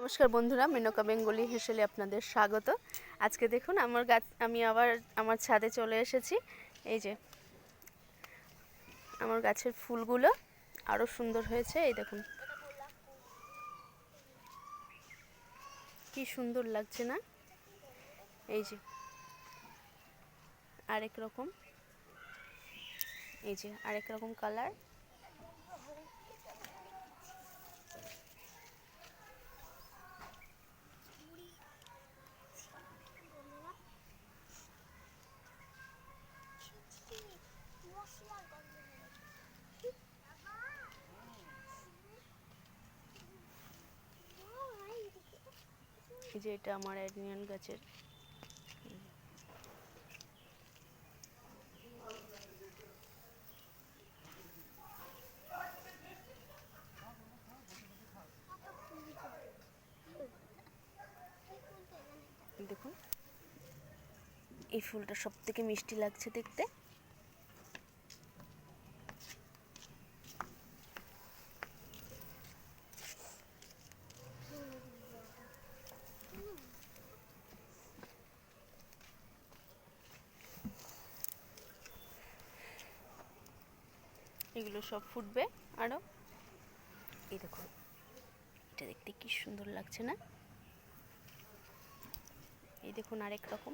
নমস্কার বন্ধুরা, মেনকা বেঙ্গলি হেসেলে আপনাদের স্বাগত। আজকে দেখুন আমার গাছ, আমি আবার আমার ছাদে চলে এসেছি। এই যে আমার গাছের ফুলগুলো আরও সুন্দর হয়েছে। এই দেখুন কি সুন্দর লাগছে না? এই যে আরেক রকম, এই যে আরেক রকম কালার। এই যে এটা আমার অ্যাডনিয়ান গাছের। দেখুন এই ফুলটা সব থেকে মিষ্টি লাগছে দেখতে। এগুলো সব ফুটবে আরও। এই দেখুন এটা দেখতে কি সুন্দর লাগছে না? এই দেখুন আরেক রকম।